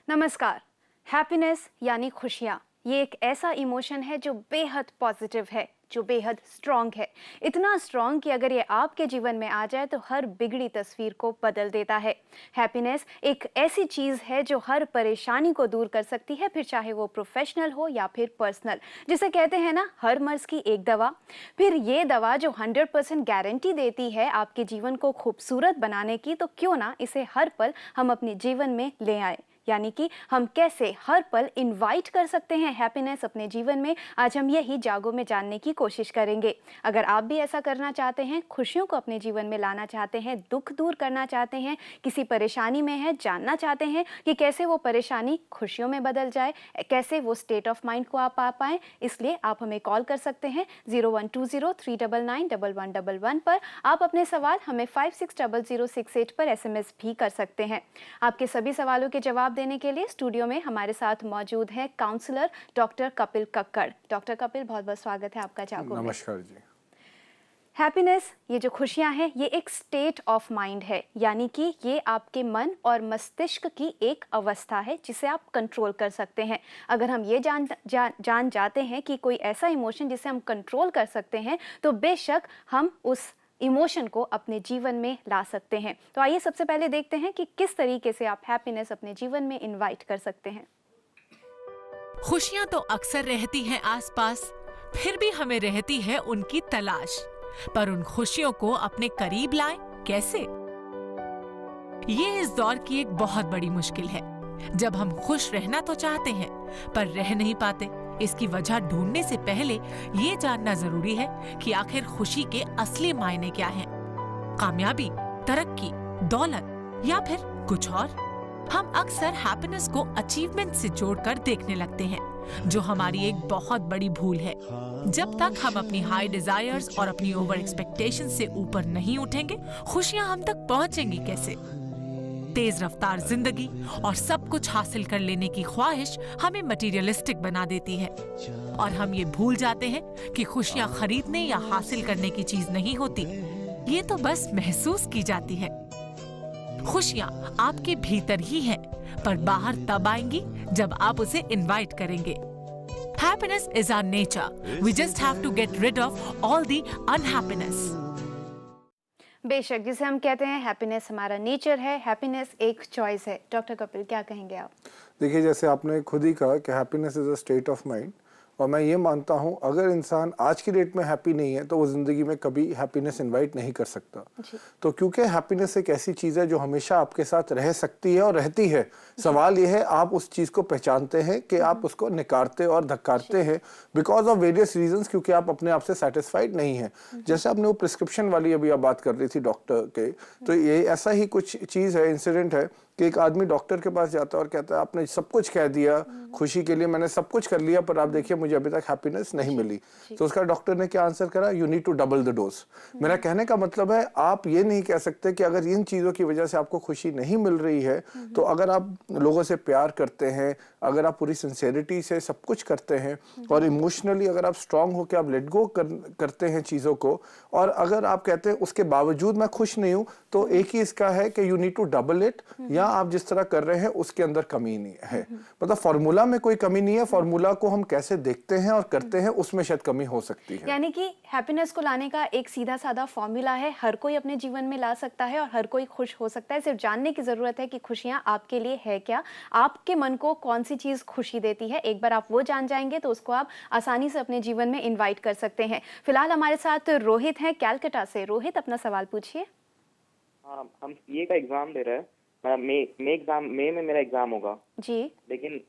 नमस्कार। हैप्पीनेस यानी खुशियाँ, ये एक ऐसा इमोशन है जो बेहद पॉजिटिव है, जो बेहद स्ट्रॉन्ग है। इतना स्ट्रॉन्ग कि अगर ये आपके जीवन में आ जाए तो हर बिगड़ी तस्वीर को बदल देता है। हैप्पीनेस एक ऐसी चीज़ है जो हर परेशानी को दूर कर सकती है, फिर चाहे वो प्रोफेशनल हो या फिर पर्सनल। जिसे कहते हैं ना, हर मर्ज की एक दवा। फिर ये दवा जो 100% गारंटी देती है आपके जीवन को खूबसूरत बनाने की, तो क्यों ना इसे हर पल हम अपने जीवन में ले आए। यानी कि हम कैसे हर पल इनवाइट कर सकते हैं हैप्पीनेस अपने जीवन में। आज हम यही जागो में जानने की कोशिश करेंगे। अगर आप भी ऐसा करना चाहते हैं, खुशियों को अपने जीवन में लाना चाहते हैं, दुख दूर करना चाहते हैं, किसी परेशानी में है, जानना चाहते हैं कि कैसे वो परेशानी खुशियों में बदल जाए, कैसे वो स्टेट ऑफ माइंड को आप पा पाएँ, इसलिए आप हमें कॉल कर सकते हैं 0120399111 पर। आप अपने सवाल हमें 560068 पर SMS भी कर सकते हैं। आपके सभी सवालों के जवाब देने के लिए स्टूडियो में हमारे साथ मौजूद है counsellor doctor Kapil Kakkar. Doctor Kapil, बहुत बहुत स्वागत है आपका जागो में। नमस्कार जी। हैप्पीनेस, ये जो खुशियां हैं, ये एक स्टेट ऑफ माइंड है, यानी कि ये आपके मन और मस्तिष्क की एक अवस्था है जिसे आप कंट्रोल कर सकते हैं। अगर हम ये जान जाते हैं कि कोई ऐसा इमोशन जिसे हम कंट्रोल कर सकते हैं, तो बेशक हम उस इमोशन को अपने जीवन में ला सकते हैं। तो आइए सबसे पहले देखते हैं कि किस तरीके से आप हैप्पीनेस अपने जीवन में इनवाइट कर सकते हैं। खुशियां तो अक्सर रहती हैं आसपास, फिर भी हमें रहती है उनकी तलाश। पर उन खुशियों को अपने करीब लाएं कैसे? ये इस दौर की एक बहुत बड़ी मुश्किल है। जब हम खुश रहना तो चाहते हैं, पर रह नहीं पाते। इसकी वजह ढूंढने से पहले ये जानना जरूरी है कि आखिर खुशी के असली मायने क्या हैं? कामयाबी, तरक्की, दौलत या फिर कुछ और? हम अक्सर हैप्पीनेस को अचीवमेंट से जोड़कर देखने लगते हैं, जो हमारी एक बहुत बड़ी भूल है। जब तक हम अपनी हाई डिजायर्स और अपनी ओवर एक्सपेक्टेशन से ऊपर नहीं उठेंगे, खुशियां हम तक पहुंचेंगी कैसे? तेज रफ्तार जिंदगी और सब कुछ हासिल कर लेने की ख्वाहिश हमें मटीरियलिस्टिक बना देती है, और हम ये भूल जाते हैं कि खुशियां खरीदने या हासिल करने की चीज नहीं होती, ये तो बस महसूस की जाती है। खुशियां आपके भीतर ही हैं, पर बाहर तब आएंगी जब आप उसे इनवाइट करेंगे। Happiness is our nature. We just have to get rid of all the unhappiness. बेशक, जिसे हम कहते हैं हैप्पीनेस हमारा नेचर है, हैप्पीनेस एक चॉइस है। डॉक्टर कपिल, क्या कहेंगे आप? देखिए, जैसे आपने खुद ही कहा कि happiness is a state of mind, और मैं ये मानता हूँ अगर इंसान आज की डेट में हैप्पी नहीं है तो वो ज़िंदगी में कभी हैप्पीनेस इनवाइट नहीं कर सकता। तो क्योंकि हैप्पीनेस एक ऐसी चीज़ है जो हमेशा आपके साथ रह सकती है और रहती है। सवाल ये है आप उस चीज़ को पहचानते हैं कि आप उसको निकारते और धक्कारते हैं बिकॉज ऑफ वेरियस रीजंस, क्योंकि आप अपने आप से सेटिस्फाइड नहीं हैं। जैसे आपने वो प्रिस्क्रिप्शन वाली अभी आप बात कर रही थी डॉक्टर के, तो ये ऐसा ही कुछ चीज़ है, इंसिडेंट है कि एक आदमी डॉक्टर के पास जाता है और कहता है आपने सब कुछ कह दिया खुशी के लिए, मैंने सब कुछ कर लिया, पर आप देखिए मुझे अभी तक हैप्पीनेस नहीं मिली। तो उसका डॉक्टर ने क्या आंसर करा? You need to double the dose. मेरा कहने का मतलब है आप ये नहीं कह सकते कि अगर इन चीज़ों की वजह से आपको खुशी नहीं मिल रही है, तो अगर आप लोगों से प्यार करते हैं, अगर आप पूरी सिंसेरिटी से सब कुछ करते हैं और इमोशनली अगर आप स्ट्रांग होकर आप लेट गो करते हैं चीज़ों को, और अगर आप कहते हैं उसके बावजूद मैं खुश नहीं हूँ, तो एक ही इसका है कि you need to double it, या आप जिस तरह कर रहे हैं उसके अंदर कमी नहीं है। मतलब फॉर्मूला में कोई कमी नहीं है, फॉर्मूला को हम कैसे देखते हैं और करते हैं उसमें शायद कमी हो सकती है। यानी कि हैप्पीनेस को लाने का एक सीधा साधा फॉर्मूला है, हर कोई अपने जीवन में ला सकता है और हर कोई खुश हो सकता है। सिर्फ जानने की जरूरत है कि खुशियां आपके लिए है क्या, आपके मन को कौन सी चीज खुशी देती है। एक बार आप वो जान जाएंगे तो उसको आप आसानी से अपने जीवन में इन्वाइट कर सकते हैं। फिलहाल हमारे साथ रोहित हैं कैलकाटा से। रोहित, अपना सवाल पूछिए। हाँ, हम सीए का एग्जाम दे रहे हैं। मई में मेरा एग्जाम होगा जी। लेकिन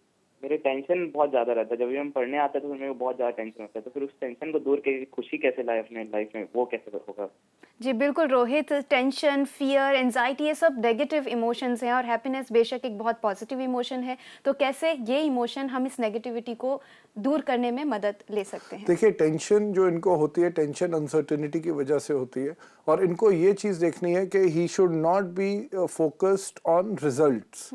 मेरे टेंशन बहुत ज्यादा रहता है। जब भी हम पढ़ने आते हैं तो मेरे को बहुत ज्यादा टेंशन होता है। तो फिर उस टेंशन को दूर करके खुशी कैसे लाए अपने लाइफ में, वो कैसे होगा? जी बिल्कुल रोहित, टेंशन, फियर, एंजाइटी, ये सब नेगेटिव इमोशंस हैं और हैप्पीनेस बेशक एक बहुत पॉजिटिव इमोशन है। तो कैसे ये इमोशन हम इस नेगेटिविटी को दूर करने में मदद ले सकते हैं? देखिए, टेंशन जो इनको होती है, टेंशन अनसर्टेनिटी की वजह से होती है, और इनको ये चीज़ देखनी है कि he should not be focused on results.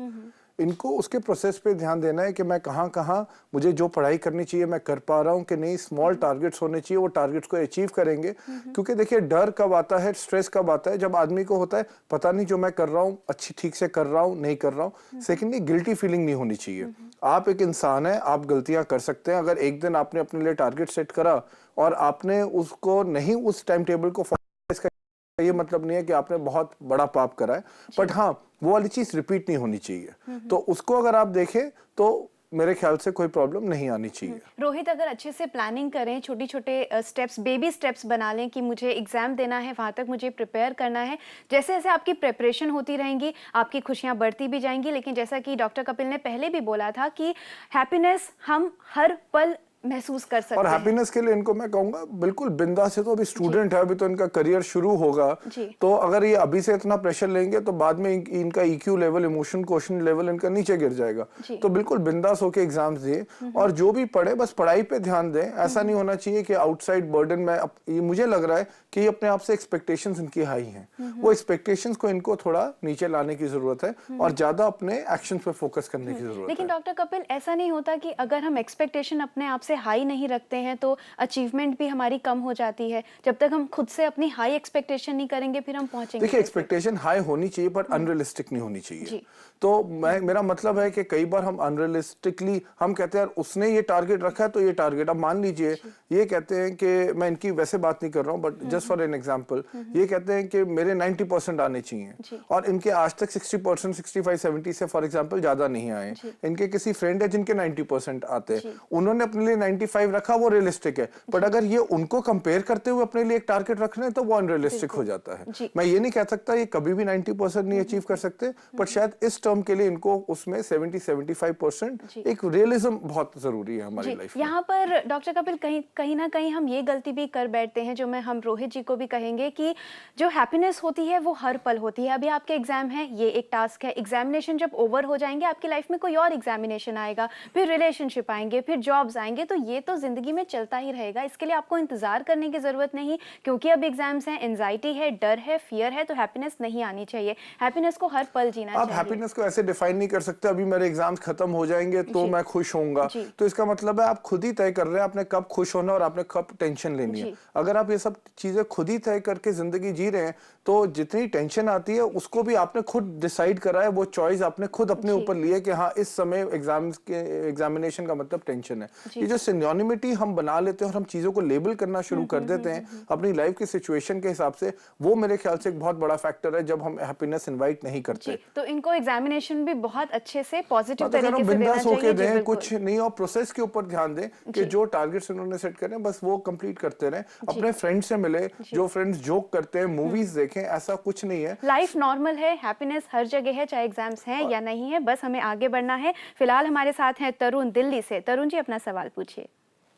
इनको उसके प्रोसेस पे ध्यान देना है कि मैं कहाँ कहाँ मुझे जो पढ़ाई करनी चाहिए मैं कर पा रहा हूँ कि नहीं। स्मॉल टारगेट्स होने चाहिए, वो टारगेट्स को अचीव करेंगे। क्योंकि देखिए डर कब आता है, स्ट्रेस कब आता है, जब आदमी को होता है पता नहीं जो मैं कर रहा हूँ अच्छी ठीक से कर रहा हूँ नहीं कर रहा हूँ। सेकेंडली गिल्टी फीलिंग नहीं होनी चाहिए। आप एक इंसान है, आप गलतियां कर सकते हैं। अगर एक दिन आपने अपने लिए टारगेट सेट करा और आपने उसको नहीं उस टाइम टेबल को फॉलो, इसका ये मतलब नहीं है कि आपने बहुत बड़ा पाप करा है, बट हाँ वो वाली चीज रिपीट नहीं होनी चाहिए। तो उसको अगर आप देखें तो मेरे ख्याल से कोई प्रॉब्लम नहीं आनी चाहिए। रोहित, अगर अच्छे से प्लानिंग करें, छोटी छोटे स्टेप्स, बेबी स्टेप्स बना लें कि मुझे एग्जाम देना है, वहां तक मुझे प्रिपेयर करना है, जैसे जैसे आपकी प्रिपरेशन होती रहेंगी आपकी खुशियां बढ़ती भी जाएंगी। लेकिन जैसा कि डॉक्टर कपिल ने पहले भी बोला था कि हैप्पीनेस हम हर पल महसूस कर सकते और हैं। हैप्पीनेस के लिए इनको मैं कहूंगा बिल्कुल बिंदास है। तो अभी स्टूडेंट है, अभी तो इनका करियर शुरू होगा, तो अगर ये अभी से इतना प्रेशर लेंगे तो बाद में इनका EQ level, emotion quotient level इनका नीचे गिर जाएगा। तो बिल्कुल बिंदास होके एग्जाम्स दिए और जो भी पढ़े बस पढ़ाई पे ध्यान दें। ऐसा नहीं होना चाहिए कि आउटसाइड बर्डन में ये मुझे लग रहा है कि अपने आप से एक्सपेक्टेशंस इनकी हाई हैं। वो एक्सपेक्टेशंस को इनको थोड़ा नीचे लाने की जरूरत है और ज्यादा अपने एक्शन पे फोकस करने की जरूरत है। लेकिन डॉक्टर कपिल, ऐसा नहीं होता कि अगर हम एक्सपेक्टेशन अपने आप से हाई नहीं रखते हैं तो अचीवमेंट भी हमारी कम हो जाती है? जब तक हम खुद से अपनी हाई एक्सपेक्टेशन नहीं करेंगे फिर हम पहुंचेंगे। देखिए एक्सपेक्टेशन हाई होनी चाहिए पर अनरियलिस्टिक नहीं होनी चाहिए। तो मेरा मतलब है कि कई बार हम अनरियलिस्टिकली हम कहते हैं उसने ये टारगेट रखा है तो ये टारगेट, अब मान लीजिए ये कहते हैं कि मैं इनकी वैसे बात नहीं कर रहा हूं but just for an example, ये कहते हैं कि मेरे 90% आने चाहिए और इनके आज तक 60%, 65-70 से फॉर एग्जांपल ज्यादा नहीं आए। इनके किसी फ्रेंड है जिनके 90% आते हैं, उन्होंने अपने लिए 95 रखा, वो रियलिस्टिक है। बट अगर ये उनको कंपेयर करते हुए अपने लिए एक टारगेट रख रहे हैं तो वो अनरियलिस्टिक हो जाता है। मैं ये नहीं कह सकता ये कभी भी 90% नहीं अचीव कर सकते, बट शायद इस टर्म के लिए इनको उसमें 70-75% एक रियलिज्म बहुत जरूरी है हमारी लाइफ में। यहाँ पर डॉक्टर कपिल कहीं ना कहीं हम ये गलती भी कर बैठते हैं, जो हम रोहित जी को भी कहेंगे कि जो हैप्पीनेस होती है वो हर पल होती है। अभी आपके एग्जाम है, ये एक टास्क है, एग्जामिनेशन जब ओवर हो जाएंगे आपकी लाइफ में कोई और एग्जामिनेशन आएगा, फिर रिलेशनशिप आएंगे, फिर जॉब्स आएंगे, तो ये तो जिंदगी में चलता ही रहेगा। इसके लिए आपको इंतजार करने की जरूरत नहीं, क्योंकि अब एग्जाम्स हैं, एंजाइटी है, डर है, फियर है, तो हैप्पीनेस नहीं आनी चाहिए। हैप्पीनेस को हर पल जीना चाहिए। आप हैप्पीनेस को ऐसे डिफाइन नहीं कर सकते अभी मेरे एग्जाम्स खत्म हो जाएंगे तो मैं खुश होऊंगा। तो इसका मतलब है आप खुद ही तय कर रहे हैं आपने कब खुश होना और आपने कब टेंशन लेनी है। अगर आप ये सब चीजें खुद ही तय करके जिंदगी जी रहे हैं तो जितनी टेंशन आती है उसको भी आपने खुद डिसाइड करा है, वो चॉइस आपने खुद अपने ऊपर ली है कि हाँ इस समय एग्जामिनेशन का मतलब टेंशन है। ये जो सिनोनिमिटी हम बना लेते हैं और हम चीजों को लेबल करना शुरू कर देते हैं अपनी लाइफ की सिचुएशन के हिसाब से, वो मेरे ख्याल से एक बहुत बड़ा फैक्टर है जब हम हैप्पीनेस इनवाइट नहीं करते। तो इनको एग्जामिनेशन भी बहुत अच्छे से पॉजिटिव तरीके तरीके से देना चाहिए। होके दें, कुछ नहीं और प्रोसेस के ऊपर ध्यान दें कि जो टारगेट्स उन्होंने सेट करे बस वो कंप्लीट करते रहें। अपने फ्रेंड से मिले, जो फ्रेंड्स जोक करते हैं, मूवीज देखें, ऐसा कुछ नहीं है। लाइफ नॉर्मल है, हैप्पीनेस हर जगह है, चाहे एग्जाम्स हैं या नहीं है, बस हमें आगे बढ़ना है। फिलहाल हमारे साथ हैं तरुण दिल्ली से। तरुण जी अपना सवाल पूछिए।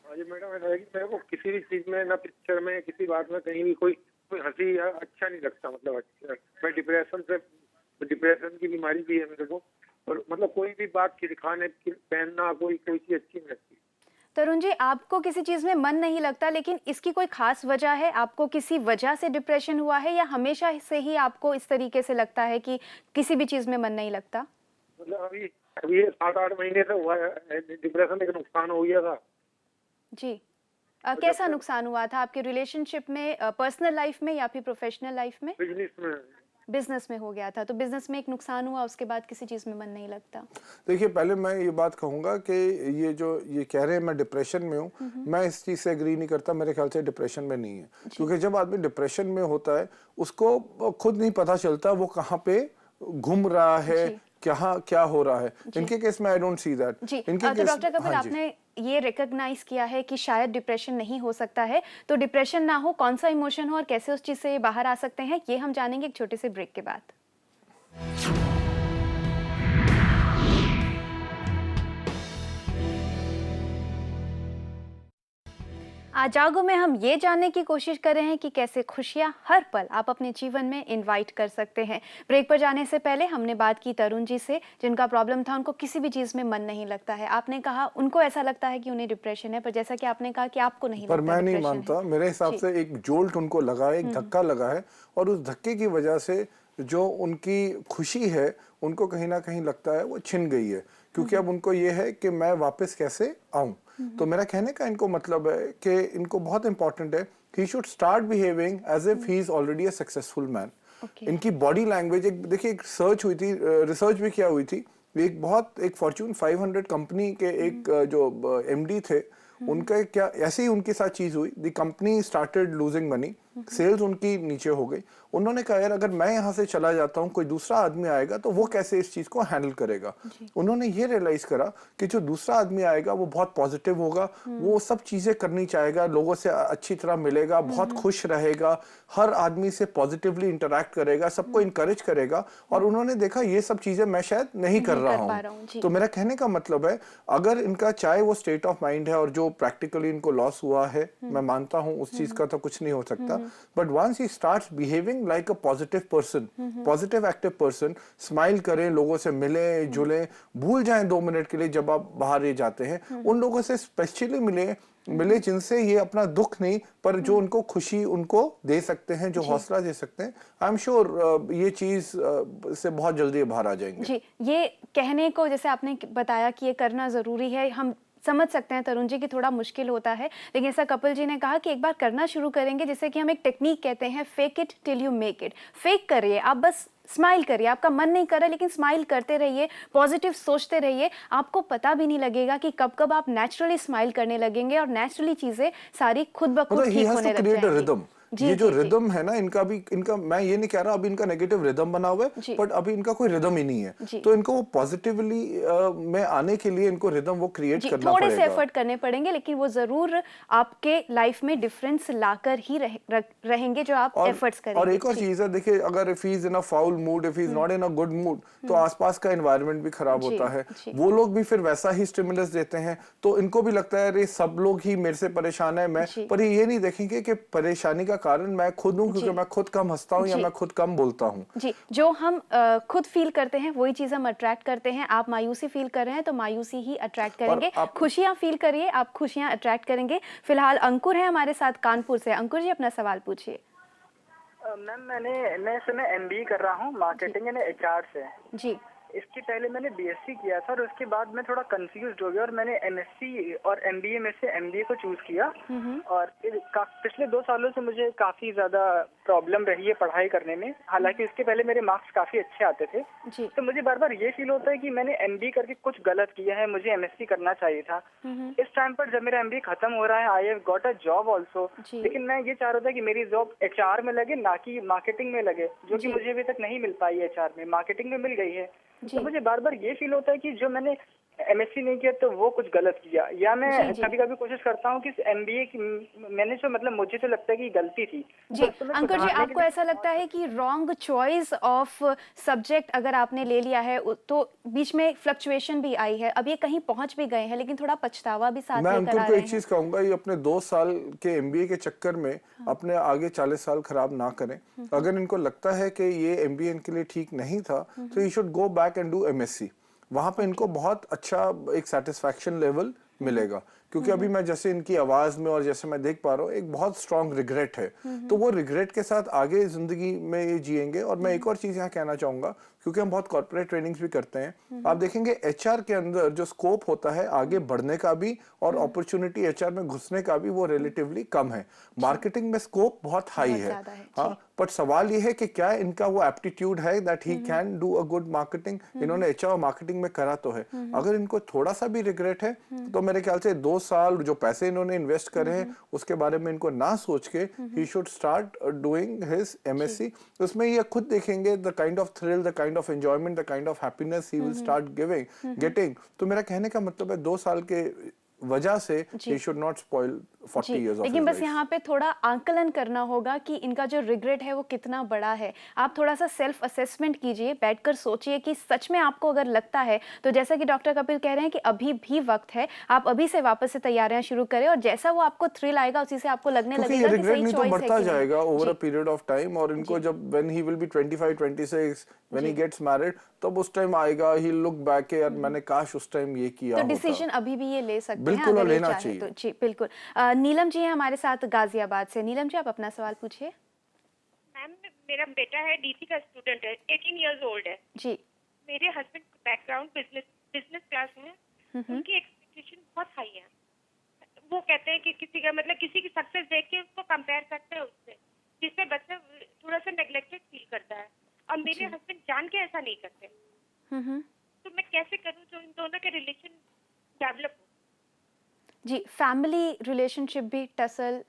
जी मैडम, ऐसा है कि मेरे को किसी भी चीज में, ना पिक्चर में, किसी बात में, कहीं भी कोई हंसी या अच्छा नहीं लगता। मतलब मैं डिप्रेशन की बीमारी भी है मेरे को, और मतलब कोई भी बात खाने पहनना कोई चीज अच्छी नहीं लगती। तरुण जी, आपको किसी चीज में मन नहीं लगता, लेकिन इसकी कोई खास वजह है? आपको किसी वजह से डिप्रेशन हुआ है या हमेशा से ही आपको इस तरीके से लगता है कि किसी भी चीज में मन नहीं लगता? मतलब अभी 7-8 महीने से हुआ है डिप्रेशन, एक नुकसान हो गया था। जी, कैसा नुकसान हुआ था आपके रिलेशनशिप में, पर्सनल लाइफ में या फिर प्रोफेशनल लाइफ में? बिजनेस में हो गया था, तो बिजनेस में एक नुकसान हुआ, उसके बाद किसी चीज में मन नहीं लगता। देखिए पहले मैं ये बात कहूंगा कि ये कह रहे हैं मैं डिप्रेशन में हूँ, मैं इस चीज से एग्री नहीं करता। मेरे ख्याल से डिप्रेशन में नहीं है, क्योंकि जब आदमी डिप्रेशन में होता है उसको खुद नहीं पता चलता वो कहाँ पे घूम रहा है, क्या हो रहा है। इनके केस में आई डोंट सी दैट। तो डॉक्टर कपिल, आपने ये रिकॉग्नाइज किया है कि शायद डिप्रेशन नहीं हो सकता है, तो डिप्रेशन ना हो, कौन सा इमोशन हो और कैसे उस चीज से बाहर आ सकते हैं, ये हम जानेंगे एक छोटे से ब्रेक के बाद। आज जागो में हम ये जानने की कोशिश कर रहे हैं कि कैसे खुशियां हर पल आप अपने जीवन में इनवाइट कर सकते हैं। ब्रेक पर जाने से पहले हमने बात की तरुण जी से, जिनका प्रॉब्लम था, उनको किसी भी चीज में मन नहीं लगता है। आपने कहा उनको ऐसा लगता है कि उन्हें डिप्रेशन है, पर जैसा कि आपने कहा कि आपको नहीं पर लगता। मैं नहीं मानता। मेरे हिसाब से एक जोल्ट उनको लगा है, एक धक्का लगा है और उस धक्के की वजह से जो उनकी खुशी है उनको कहीं ना कहीं लगता है वो छिन गई है, क्योंकि अब उनको ये है कि मैं वापस कैसे आऊं। तो मेरा कहने का इनको मतलब है कि इनको बहुत इंपॉर्टेंट है कि he should start behaving as if he is already a successful man. इनकी बॉडी लैंग्वेज, एक देखिए एक सर्च हुई थी, रिसर्च भी किया हुई थी, एक फॉर्च्यून 500 कंपनी के एक जो एमडी थे, उनका क्या ऐसे ही उनके साथ चीज हुई, the company started losing money, sales उनकी नीचे हो गई। उन्होंने कहा यार अगर मैं यहाँ से चला जाता हूँ, कोई दूसरा आदमी आएगा तो वो कैसे इस चीज को हैंडल करेगा। उन्होंने ये रियलाइज करा कि जो दूसरा आदमी आएगा वो बहुत पॉजिटिव होगा, वो सब चीजें करनी चाहेगा, लोगों से अच्छी तरह मिलेगा, बहुत खुश रहेगा, हर आदमी से पॉजिटिवली इंटरेक्ट करेगा, सबको इंकरेज करेगा। और उन्होंने देखा ये सब चीजें मैं शायद नहीं कर रहा हूँ। तो मेरा कहने का मतलब है अगर इनका चाहे वो स्टेट ऑफ माइंड है और जो प्रैक्टिकली इनको लॉस हुआ है, मैं मानता हूँ उस चीज का तो कुछ नहीं हो सकता, but once he starts behaving like a positive person, positive active person, smile करें, लोगों से मिले जुले, भूल जाएं 2 मिनट के लिए जब आप बाहर ये जाते हैं, उन लोगों से स्पेशली मिले जिनसे ये अपना दुख नहीं पर जो उनको खुशी उनको दे सकते हैं, जो हौसला दे सकते हैं। आई एम श्योर ये चीज से बहुत जल्दी बाहर आ जाएंगे। जी, ये कहने को जैसे आपने बताया कि ये करना जरूरी है, हम समझ सकते हैं तरुण जी कि थोड़ा मुश्किल होता है, लेकिन ऐसा कपिल जी ने कहा कि एक बार करना शुरू करेंगे, जिसे कि हम एक टेक्निक कहते हैं, fake it till you make it. Fake करिए, आप बस स्माइल करिए, आपका मन नहीं कर रहा लेकिन स्माइल करते रहिए, पॉजिटिव सोचते रहिए, आपको पता भी नहीं लगेगा कि कब कब आप नेचुरली स्माइल करने लगेंगे और नेचुरली चीजें सारी खुद ब खुद ठीक होने लग जाएंगी। ये जो रिदम है ना इनका भी, इनका मैं ये नहीं कह रहा अभी इनका नेगेटिव रिदम बना हुआ है, बट अभी इनका कोई रिदम ही नहीं है, तो इनको वो पॉजिटिवली में आने के लिए इनको रिदम वो क्रिएट करना थोड़े पड़ेगा। से एफर्ट करने पड़ेंगे, लेकिन वो जरूर आपके लाइफ में डिफरेंस लाकर ही रहेंगे जो आप एफर्ट्स करेंगे। और एक और चीज है, देखिए अगर if he is in a foul mood, if he is not in a good mood, तो आसपास का एनवायरनमेंट भी खराब होता है, वो लोग भी फिर वैसा ही स्टिमुलस देते हैं, तो इनको भी लगता है अरे सब लोग ही मेरे से परेशान है, मैं, पर ये नहीं देखेंगे कि परेशानी का कारण मैं खुद हूं, क्योंकि मैं खुद कम हंसता हूं या मैं खुद कम बोलता हूं। जी, जो हम खुद फील करते हैं वही चीज हम अट्रैक्ट करते हैं। आप मायूसी फील कर रहे हैं तो मायूसी ही अट्रैक्ट करेंगे, खुशियां फील करिए, आप खुशियां अट्रैक्ट करेंगे। फिलहाल अंकुर है हमारे साथ कानपुर से। अंकुर जी अपना सवाल पूछिए। मैम मैं इस समय MBA कर रहा हूँ मार्केटिंग एंड HR से। जी, इसके पहले मैंने BSc किया था और उसके बाद मैं थोड़ा कंफ्यूज हो गया और मैंने MSc और MBA में से MBA को चूज किया। और पिछले 2 सालों से मुझे काफी ज्यादा प्रॉब्लम रही है पढ़ाई करने में, हालांकि इसके पहले मेरे मार्क्स काफी अच्छे आते थे। तो मुझे बार बार ये फील होता है कि मैंने MBA करके कुछ गलत किया है, मुझे MSc करना चाहिए था। इस टाइम पर जब मेरा MBA खत्म हो रहा है, I have got a job also, लेकिन मैं ये चाह रहा था कि मेरी जॉब HR में लगे ना कि मार्केटिंग में लगे, जो कि मुझे अभी तक नहीं मिल पाई HR में, मार्केटिंग में मिल गई है। तो मुझे बार बार ये फील होता है कि जो मैंने MSc नहीं किया तो वो कुछ गलत किया, या मैं कभी कभी कोशिश करता हूँ कि MBA की मैंने जो मतलब मुझे तो लगता है कि गलती थी। जी अंकुर जी, आपको ऐसा लगता है कि रॉन्ग चॉइस ऑफ सब्जेक्ट अगर आपने ले लिया है तो बीच में फ्लक्चुएशन भी आई है, अब ये कहीं पहुंच भी गए हैं लेकिन थोड़ा पछतावा भी साथ मैं लेकर आ अंकुर को रहे एक चीज कहूंगा, ये अपने 2 साल के MBA के चक्कर में अपने आगे 40 साल खराब ना करें। अगर इनको लगता है कि ये MBA इनके लिए ठीक नहीं था तो you should go back and do MSc। वहां पे इनको बहुत अच्छा एक सेटिस्फैक्शन लेवल मिलेगा, क्योंकि अभी मैं जैसे इनकी आवाज में और जैसे मैं देख पा रहा हूँ एक बहुत स्ट्रॉन्ग रिग्रेट है, तो वो रिग्रेट के साथ आगे जिंदगी में ये जिएंगे। और मैं एक और चीज यहाँ कहना चाहूंगा, क्योंकि हम बहुत कॉर्पोरेट ट्रेनिंग्स भी करते हैं, आप देखेंगे HR के अंदर जो स्कोप होता है आगे बढ़ने का भी और अपॉर्चुनिटी HR में घुसने का भी वो रिलेटिवली कम है। मार्केटिंग में स्कोप बहुत हाई है, हाँ, पर सवाल ये है कि क्या इनका वो एप्टीट्यूड है that he can do a good marketing. इन्होंने HR मार्केटिंग में करा तो है, अगर इनको थोड़ा सा भी रिग्रेट है तो मेरे ख्याल से 2 साल जो पैसे इन्होंने इन्वेस्ट करे हैं उसके बारे में इनको ना सोच के ही should start doing his MSc। उसमें ये खुद देखेंगे the kind of thrill, the kind of enjoyment, the kind of happiness he will start getting. तो मेरा कहने का मतलब है 2 साल के वजह से he should not spoil 40 years of लेकिन his बस life। यहाँ पे थोड़ा आंकलन करना होगा कि इनका जो रिग्रेट है वो कितना बड़ा है। आप थोड़ा सा सेल्फ असेसमेंट कीजिए, बैठकर सोचिए कि सच में आपको अगर लगता है तो जैसा कि डॉक्टर कपिल कह रहे हैं कि अभी भी वक्त है, आप अभी से वापस से तैयारियां शुरू करें और जैसा वो आपको थ्रिल आएगा उसी से आपको लगने लगेगा कि सही चॉइस है। बढ़ता जाएगा over a period of time, और इनको जब when he will be 25 26 when he gets married तब उस टाइम आएगा, ही लुक बैक यार मैंने काश उस टाइम ये किया तो होता। डिसीजन अभी भी ये ले सकते हैं बिल्कुल अगर ये लेना चाहे चाहिए। तो। जी बिल्कुल। नीलम जी हैं हमारे साथ गाजियाबाद से। नीलम जी आप अपना सवाल पूछिए। मैम मेरा बेटा है, डीसी का स्टूडेंट है, 18 इयर्स ओल्ड है जी। मेरे हस्बैंड बैकग्राउंड बिजनेस क्लास है, उनकी एक्सपेक्टेशन बहुत हाई है। वो कहते हैं कि किसी का मतलब किसी की सक्सेस देख के उसको कंपेयर करते हैं उससे, जिससे बच्चा थोड़ा सा नेग्लेक्टेड फील करता है। और मेरे हस्बैंड जान के ऐसा नहीं करते। तो मैं कैसे करूं जो इन दोनों के रिलेशन डेवलप हो? जी, फैमिली रिलेशनशिप भी टसल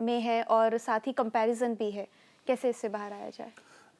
में है और साथ ही कंपैरिजन भी है, कैसे इससे बाहर आया जाए?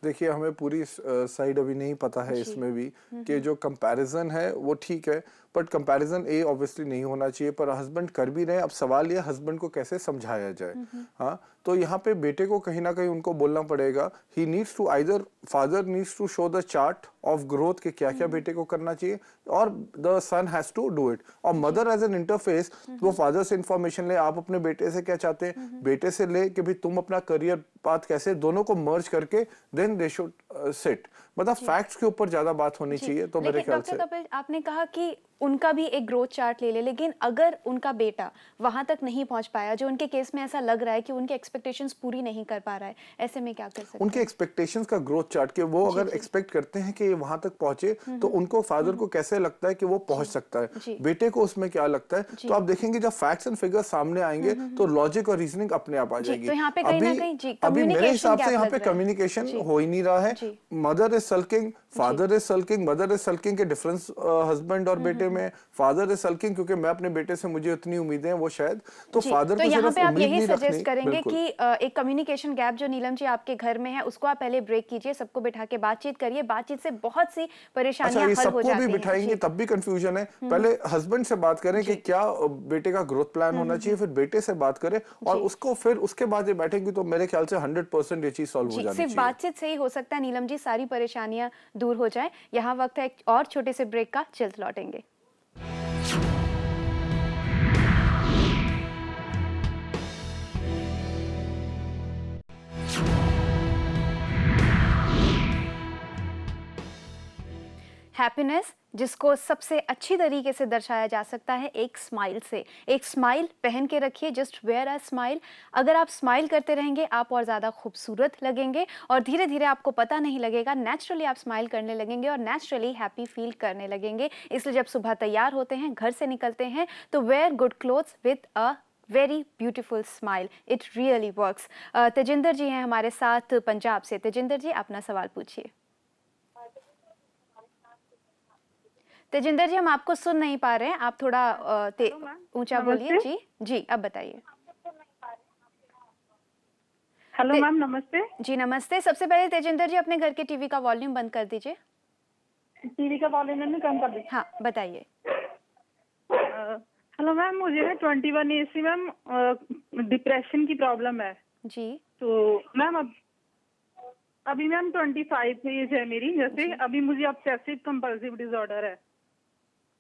देखिए, हमें पूरी साइड अभी नहीं पता है इसमें भी कि जो कंपैरिजन है वो ठीक है, बट कंपैरिजन ऑब्वियसली नहीं होना चाहिए, पर हस्बैंड कर भी रहे हैं। अब सवाल ये हस्बैंड को कैसे समझाया जाए। हाँ, तो यहाँ पे बेटे को कहीं ना कहीं उनको बोलना पड़ेगा, he needs to either father needs to show the chart of growth कि क्या क्या बेटे को करना चाहिए, और the son has to do it. और मदर एज एन इंटरफेस वो फादर से इंफॉर्मेशन ले, आप अपने बेटे से क्या चाहते हैं, बेटे से ले कि भाई तुम अपना करियर पाथ कैसे, दोनों को मर्ज करके देन दे शुड सिट। मतलब फैक्ट्स के ऊपर ज्यादा बात होनी चाहिए। तो मेरे ख्याल से डॉक्टर कपिल, आपने कहा कि उनका भी एक ग्रोथ चार्ट ले ले, लेकिन अगर उनका बेटा वहां तक नहीं पहुंच पाया, जो उनके केस में ऐसा लग रहा है कि उनके एक्सपेक्टेशंस पूरी नहीं कर पा रहा है, ऐसे में क्या कर सकते हैं? उनके एक्सपेक्टेशंस का ग्रोथ चार्ट के वो अगर एक्सपेक्ट करते हैं कि ये वहां तक पहुंचे, तो उनको फादर को कैसे लगता है कि वो पहुंच सकता है, बेटे को उसमें क्या लगता है। तो आप देखेंगे जब फैक्ट्स एंड फिगर्स सामने आएंगे तो लॉजिक और रीजनिंग अपने आप आ जाएगी। तो यहाँ पे कहीं ना कहीं अभी मेरे हिसाब से यहाँ पे कम्युनिकेशन हो ही नहीं रहा है। Mother is sulking, father is sulking, mother is sulking के डिफरेंस हस्बैंड और बेटे में, फादर इज सल्किंग क्योंकि मैं अपने बेटे से मुझे उतनी उम्मीदें हैं, वो शायद तो फादर को यहाँ सिर्फ पे आप उम्मीद यही नहीं सजेस्ट रखनी। करेंगे कि एक कम्युनिकेशन गैप जो नीलम जी आपके घर में है उसको आप पहले ब्रेक कीजिए, सबको बिठा के बातचीत करिए, बातचीत से बहुत सी परेशानियां हल हो जाती हैं। सबको भी बिठाएंगे तब भी कंफ्यूजन है। पहले हस्बैंड से बात करें कि क्या बेटे का ग्रोथ प्लान होना चाहिए, फिर बेटे से बात करें और उसको फिर उसके बाद ये बैठेंगे तो मेरे ख्याल से 100% ये चीज सॉल्व हो जानी चाहिए। सिर्फ बातचीत से ही हो सकता है नीलम जी, सारी परेशानियां दूर हो जाए। यहाँ वक्त है एक और छोटे से ब्रेक का, जल्द लौटेंगे। हैप्पीनेस जिसको सबसे अच्छी तरीके से दर्शाया जा सकता है एक स्माइल से। एक स्माइल पहन के रखिए, जस्ट वेयर अ स्माइल। अगर आप स्माइल करते रहेंगे आप और ज़्यादा खूबसूरत लगेंगे और धीरे धीरे आपको पता नहीं लगेगा, नेचुरली आप स्माइल करने लगेंगे और नेचुरली हैप्पी फील करने लगेंगे। इसलिए जब सुबह तैयार होते हैं, घर से निकलते हैं, तो wear good clothes with a very beautiful smile, it really works. Tejinder ji हैं हमारे साथ पंजाब से। तेजिंदर जी, अपना सवाल पूछिए। तेजिंदर जी, हम आपको सुन नहीं पा रहे हैं, आप थोड़ा ऊंचा बोलिए। जी जी, अब बताइए। हेलो मैम, नमस्ते। जी नमस्ते। सबसे पहले तेजिंदर जी अपने घर के टीवी का वॉल्यूम बंद कर दीजिए। टीवी का वॉल्यूम मैंने कम कर दिया। हाँ, बताइए। हेलो मैम, मुझे ना 21 एज से मैम डिप्रेशन की प्रॉब्लम है जी। तो मैम अभी मैम 25 एज है मेरी। जैसे अभी मुझे ऑब्सेसिव कंपल्सिव डिसऑर्डर है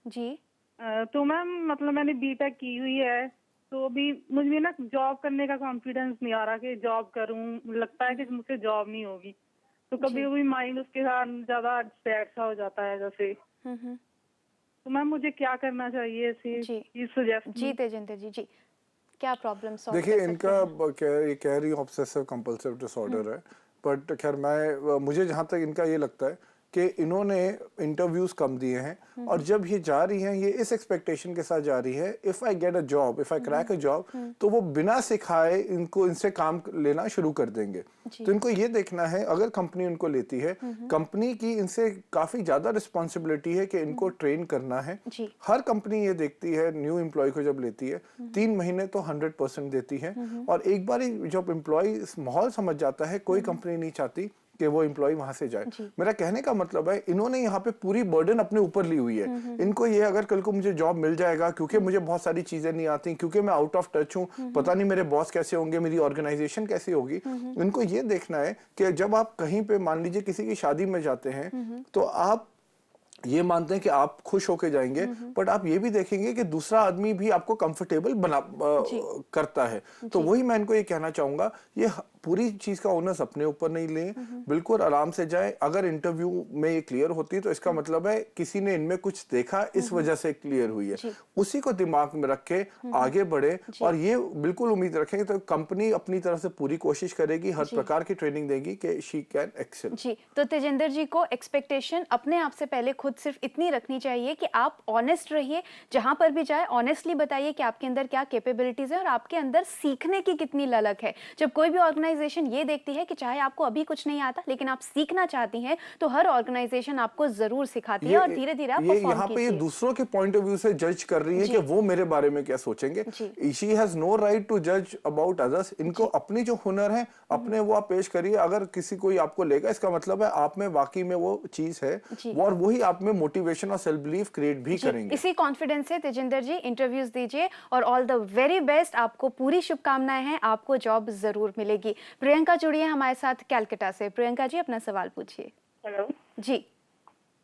जी। तो मैम मतलब मैंने बीटेक की हुई है, तो अभी मुझे ना जॉब करने का कॉन्फिडेंस नहीं आ रहा कि जॉब करूं, लगता है कि मुझसे जॉब नहीं होगी। तो कभी कभी माइंड उसके साथ ज्यादा सैड सा हो जाता है जैसे। तो मैम मुझे क्या करना चाहिए इसी सजेस्ट। जी तेजिंदर जी, जी क्या प्रॉब्लम सॉल्व कर देखिए, सकते इनका हैं? ये कह रही ऑब्सेसिव कंपल्सिव डिसऑर्डर है, बट खैर मुझे जहाँ तक इनका ये लगता है कि इन्होंने इंटरव्यूज कम दिए हैं और जब ये जा रही हैं ये इस एक्सपेक्टेशन के साथ जा रही है, if I get a job, if I crack a job, तो वो बिना सिखाए इनसे काम लेना शुरू कर देंगे। तो इनको ये देखना है, अगर कंपनी उनको लेती है, कंपनी की इनसे काफी ज्यादा रिस्पॉन्सिबिलिटी है कि इनको ट्रेन करना है। हर कंपनी ये देखती है, न्यू एम्प्लॉय को जब लेती है 3 महीने तो 100% देती है, और एक बार जब एम्प्लॉय माहौल समझ जाता है, कोई कंपनी नहीं चाहती कि वो एम्प्लॉय वहां से जाए। मेरा कहने का मतलब है, इन्होंने यहाँ पे पूरी बर्डन अपने ऊपर ली हुई है। इनको ये अगर कल को मुझे जॉब मिल जाएगा, क्योंकि मुझे बहुत सारी चीजें नहीं आती, क्योंकि मैं आउट ऑफ टच हूँ, पता नहीं मेरे बॉस कैसे होंगे, मेरी ऑर्गेनाइजेशन कैसी होगी। इनको ये देखना है कि जब आप कहीं पे मान लीजिए किसी की शादी में जाते हैं, तो आप ये मानते हैं कि आप खुश होके जाएंगे, बट आप ये भी देखेंगे कि दूसरा आदमी भी आपको कंफर्टेबल करता है। तो वही मैं इनको ये कहना चाहूंगा, ये पूरी चीज का ओनर्स अपने ऊपर नहीं लें, बिल्कुल आराम से जाएं। अगर इंटरव्यू में ये क्लियर होती है तो इसका मतलब है किसी ने इनमें कुछ देखा, इस वजह से क्लियर हुई है। उसी को दिमाग में रख के आगे बढ़े और ये बिल्कुल उम्मीद रखेंगे तो कंपनी अपनी तरफ से पूरी कोशिश करेगी, हर प्रकार की ट्रेनिंग देगी कि शी कैन एक्सेल। जी, तो तेजिंदर जी को एक्सपेक्टेशन अपने आप से पहले खुद सिर्फ इतनी रखनी चाहिए कि आप ऑनेस्ट रहिए, जहां पर भी जाए ऑनेस्टली बताइए कि आपके अंदर क्या कैपेबिलिटीज है और आपके अंदर सीखने की कितनी ललक है। जब कोई भी ऑर्गेनाइजेशन ये देखती है कि चाहे आपको अभी कुछ नहीं आता लेकिन आप सीखना चाहती हैं, तो हर ऑर्गेनाइजेशन आपको जरूर सिखाती है और धीरे धीरे आप परफॉर्म यहाँ पे ये कीजिए। दूसरों के पॉइंट ऑफ व्यू से जज कर रही है कि वो मेरे बारे में क्या सोचेंगे। She has no right to जज अबाउट अदर्स। इनको अपनी जो हुनर है अपने वो आप पेश करिए। अगर किसी कोई आपको लेगा इसका मतलब है आप में वाकई में वो चीज है और वही आप में मोटिवेशन और सेल्फ बिलीफ क्रिएट भी करेंगे। इसी कॉन्फिडेंस से तेजिंदर जी इंटरव्यूज दीजिए और ऑल द वेरी बेस्ट। आपको पूरी शुभकामनाएं हैं, आपको जॉब जरूर मिलेगी। प्रियंका जुड़ी है हमारे साथ कैलकाटा से। प्रियंका जी अपना सवाल पूछिए। हेलो जी।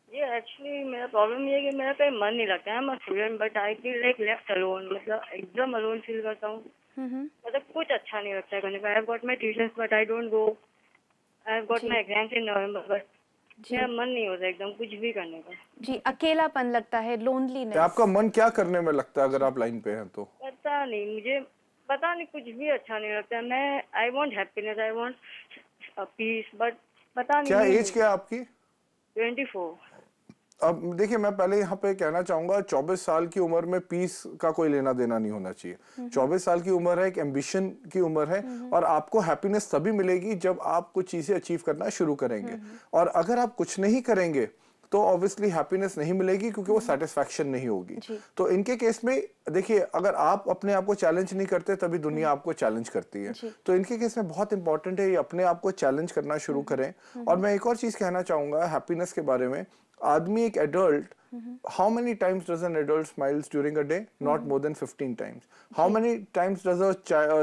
ये एक्चुअली मेरा प्रॉब्लम ये है कि मेरा कहीं मन नहीं लगता है। मैं student but I feel like left alone, मतलब एकदम अलोन फील करता हूँ। मतलब कुछ अच्छा नहीं लगता है करने का। I have got my tuitions but I don't go. I have got my exams in November but मेरा मन नहीं होता एकदम कुछ भी करने का। जी, अकेलापन लगता है, लोनलीनेस। आपका मन क्या करने में लगता है अगर आप लाइन पे हैं तो? पता नहीं, मुझे पता नहीं, कुछ भी अच्छा नहीं लगता है। मैं I want happiness, I want piece, but पता नहीं। क्या एज क्या है आपकी? 24। अब देखिए मैं पहले यहाँ पे कहना चाहूंगा 24 साल की उम्र में पीस का कोई लेना देना नहीं होना चाहिए। 24 साल की उम्र है, एक एम्बिशन की उम्र है और आपको हैप्पीनेस तभी मिलेगी जब आप कुछ चीजें अचीव करना शुरू करेंगे। और अगर आप कुछ नहीं करेंगे तो ऑब्वियसली हैप्पीनेस नहीं मिलेगी क्योंकि वो सेटिस्फैक्शन नहीं होगी। तो इनके केस में देखिए अगर आप अपने आप को चैलेंज नहीं करते तभी दुनिया आपको चैलेंज करती है। तो इनके केस में बहुत इंपॉर्टेंट है ये अपने आप को चैलेंज करना शुरू करें। और मैं एक और चीज कहना चाहूंगा हैप्पीनेस के बारे में। आदमी एक adult, how many times does an adult smiles during a day? Not more than 15 times. How many times does a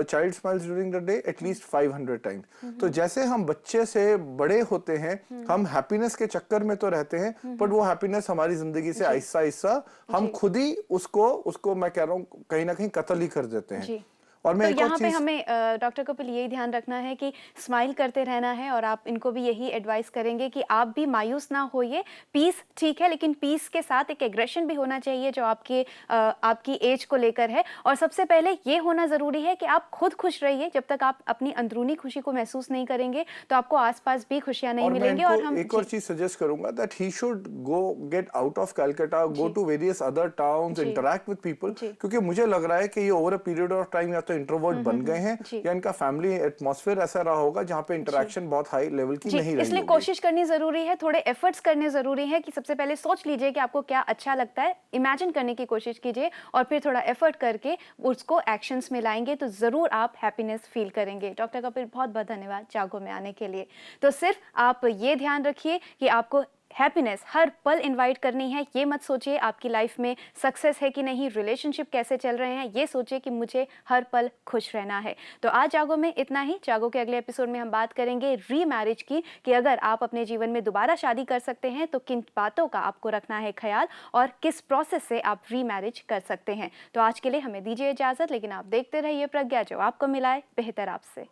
child smiles during the day? At least 500 times. तो जैसे हम बच्चे से बड़े होते हैं हम हैप्पीनेस के चक्कर में तो रहते हैं बट वो हैप्पीनेस हमारी जिंदगी से आहिस्ता आहिस्ता हम खुद ही उसको मैं कह रहा हूँ कहीं ना कहीं कत्ल ही कर देते हैं। और मैं तो यहाँ पे हमें डॉक्टर कपिल यही ध्यान रखना है कि स्माइल करते रहना है और आप इनको भी यही एडवाइस करेंगे कि आप भी मायूस ना होइए। पीस ठीक है लेकिन पीस के साथ एक एग्रेशन भी होना चाहिए जो आपकी एज को लेकर है। और सबसे पहले ये होना जरूरी है कि आप खुद खुश रहिए। जब तक आप अपनी अंदरूनी खुशी को महसूस नहीं करेंगे तो आपको आसपास भी खुशियां नहीं मिलेंगी। और हम एक और चीज सजेस्ट करूंगा that he should go get out of Calcutta, go to various other towns, interact with people. क्योंकि मुझे लग रहा है कि ये over a period of time या तो इंट्रोवर्ट बन गए हैं या इनका फैमिली एटमॉस्फेयर ऐसा रहा होगा जहां पे इंटरेक्शन बहुत हाई लेवल की नहीं रही। इसलिए कोशिश करनी जरूरी है, थोड़े एफर्ट्स करने जरूरी है कि सबसे पहले सोच लीजिए कि आपको क्या अच्छा लगता है, इमेजिन करने की कोशिश कीजिए और फिर थोड़ा एफर्ट करके उसको एक्शंस में लाएंगे तो जरूर आप हैप्पीनेस फील करेंगे। डॉक्टर कपिल बहुत बहुत धन्यवाद जागो में आने के लिए। तो सिर्फ आप ये ध्यान रखिए कि आपको हैप्पीनेस हर पल इनवाइट करनी है। ये मत सोचिए आपकी लाइफ में सक्सेस है कि नहीं, रिलेशनशिप कैसे चल रहे हैं, ये सोचिए कि मुझे हर पल खुश रहना है। तो आज जागो में इतना ही। जागो के अगले एपिसोड में हम बात करेंगे रीमैरिज की कि अगर आप अपने जीवन में दोबारा शादी कर सकते हैं तो किन बातों का आपको रखना है ख्याल और किस प्रोसेस से आप रीमैरिज कर सकते हैं। तो आज के लिए हमें दीजिए इजाजत, लेकिन आप देखते रहिए प्रज्ञा जो आपको मिलाए बेहतर आपसे।